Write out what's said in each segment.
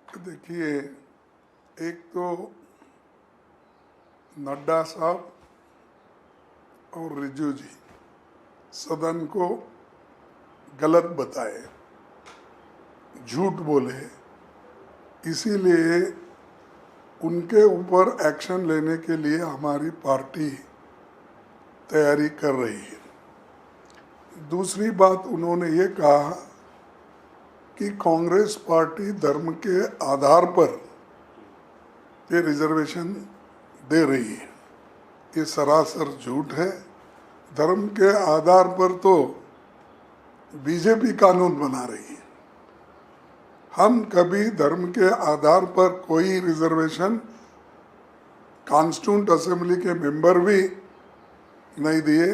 देखिए, एक तो नड्डा साहब और रिजू जी सदन को गलत बताए, झूठ बोले, इसीलिए उनके ऊपर एक्शन लेने के लिए हमारी पार्टी तैयारी कर रही है। दूसरी बात उन्होंने ये कहा कि कांग्रेस पार्टी धर्म के आधार पर ये रिजर्वेशन दे रही है। ये सरासर झूठ है। धर्म के आधार पर तो बीजेपी कानून बना रही है। हम कभी धर्म के आधार पर कोई रिजर्वेशन कॉन्स्टिट्यूंट असेंबली के मेंबर भी नहीं दिए,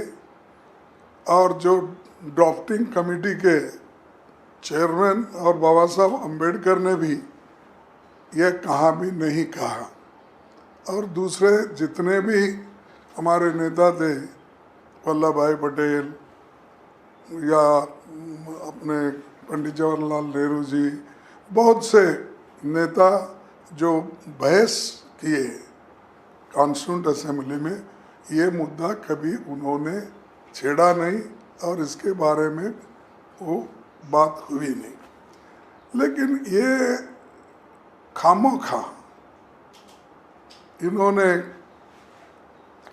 और जो ड्राफ्टिंग कमेटी के चेयरमैन और बाबा साहब अम्बेडकर ने भी यह कहा भी नहीं कहा, और दूसरे जितने भी हमारे नेता थे, वल्लभ भाई पटेल या अपने पंडित जवाहरलाल नेहरू जी, बहुत से नेता जो बहस किए कॉन्स्टिट्यूंट असेंबली में, ये मुद्दा कभी उन्होंने छेड़ा नहीं और इसके बारे में वो बात हुई नहीं। लेकिन ये खामोखा इन्होंने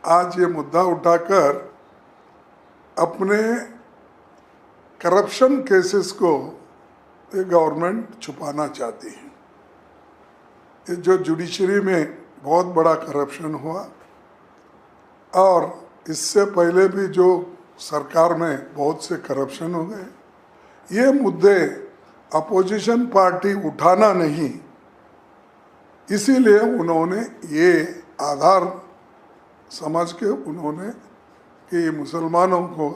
आज ये मुद्दा उठाकर अपने करप्शन केसेस को ये गवर्नमेंट छुपाना चाहती है। ये जो जुडिशरी में बहुत बड़ा करप्शन हुआ, और इससे पहले भी जो सरकार में बहुत से करप्शन हो गए, ये मुद्दे अपोजिशन पार्टी उठाना नहीं, इसीलिए उन्होंने ये आधार समझ के उन्होंने कि मुसलमानों को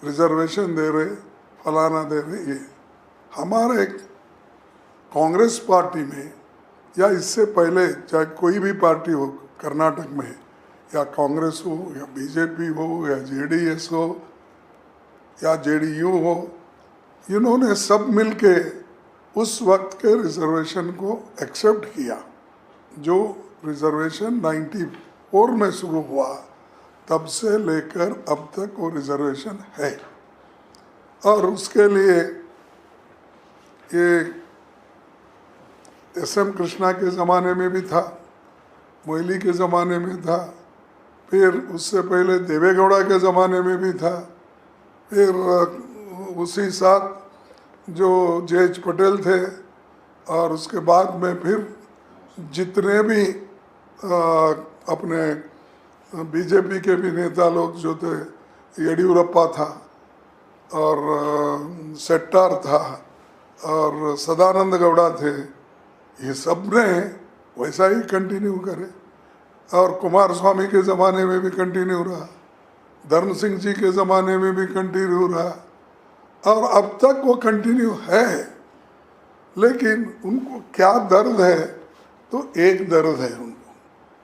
रिजर्वेशन दे रहे, फलाना दे रहे। ये हमारे कांग्रेस पार्टी में या इससे पहले चाहे कोई भी पार्टी हो कर्नाटक में, या कांग्रेस हो या बीजेपी हो या जेडीएस हो या जेडीयू हो, इन्होंने सब मिलके उस वक्त के रिजर्वेशन को एक्सेप्ट किया। जो रिजर्वेशन 94 में शुरू हुआ, तब से लेकर अब तक वो रिजर्वेशन है। और उसके लिए ये एस.एम. कृष्णा के ज़माने में भी था, मोइली के ज़माने में था, फिर उससे पहले देवेगौड़ा के ज़माने में भी था, फिर उसी साथ जो जे.एच. पटेल थे, और उसके बाद में फिर जितने भी अपने बीजेपी के भी नेता लोग जो थे, येडियुरप्पा था और सेट्टार था और सदानंद गौड़ा थे, ये सब ने वैसा ही कंटिन्यू करे। और कुमार स्वामी के ज़माने में भी कंटिन्यू रहा, धर्म सिंह जी के ज़माने में भी कंटिन्यू रहा, और अब तक वो कंटिन्यू है। लेकिन उनको क्या दर्द है? तो एक दर्द है उनको,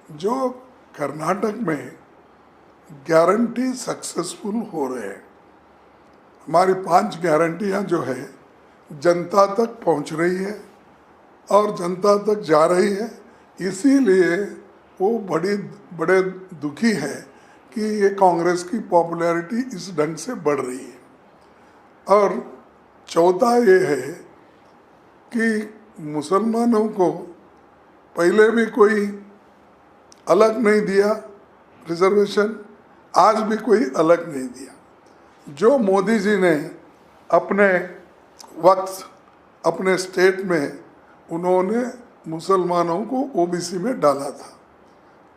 जो कर्नाटक में गारंटी सक्सेसफुल हो रहे हैं। हमारी 5 गारंटियां जो है जनता तक पहुंच रही है और जनता तक जा रही है, इसीलिए वो बड़े दुखी है कि ये कांग्रेस की पॉपुलैरिटी इस ढंग से बढ़ रही है। और चौथा ये है कि मुसलमानों को पहले भी कोई अलग नहीं दिया रिजर्वेशन, आज भी कोई अलग नहीं दिया। जो मोदी जी ने अपने वक्त अपने स्टेट में उन्होंने मुसलमानों को ओबीसी में डाला था,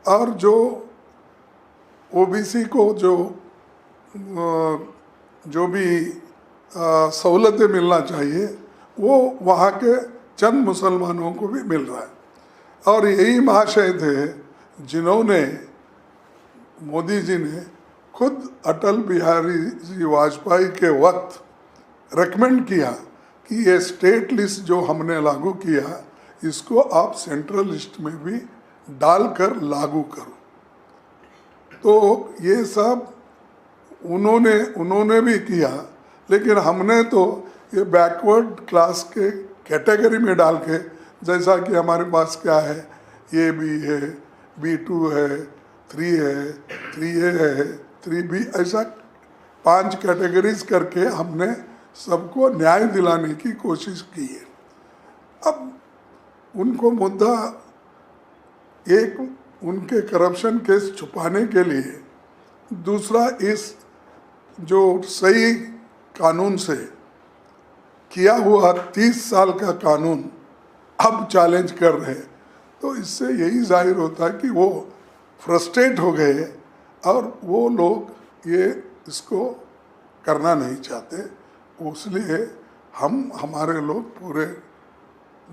और जो ओबीसी को जो भी सहूलतें मिलना चाहिए वो वहाँ के चंद मुसलमानों को भी मिल रहा है। और यही महाशय थे जिन्होंने, मोदी जी ने खुद अटल बिहारी जी वाजपेयी के वक्त रेकमेंड किया कि ये स्टेट लिस्ट जो हमने लागू किया, इसको आप सेंट्रल लिस्ट में भी डालकर लागू करो। तो ये सब उन्होंने भी किया, लेकिन हमने तो ये बैकवर्ड क्लास के कैटेगरी में डाल के जैसा कि हमारे पास क्या है, ए बी है, B2 है, 3 है, 3A है, 3B, ऐसा 5 कैटेगरीज करके हमने सबको न्याय दिलाने की कोशिश की है। अब उनको मुद्दा एक उनके करप्शन केस छुपाने के लिए, दूसरा इस जो सही कानून से किया हुआ 30 साल का कानून अब चैलेंज कर रहे हैं, तो इससे यही जाहिर होता है कि वो फ्रस्ट्रेट हो गए और वो लोग ये इसको करना नहीं चाहते। इसलिए हमारे लोग पूरे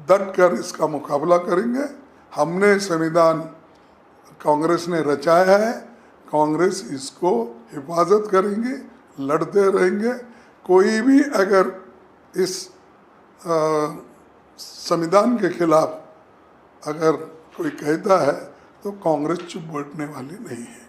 डट कर इसका मुकाबला करेंगे। हमने संविधान कांग्रेस ने रचाया है, कांग्रेस इसको हिफाजत करेंगे, लड़ते रहेंगे। कोई भी अगर इस संविधान के खिलाफ अगर कोई कहता है तो कांग्रेस चुप बैठने वाली नहीं है।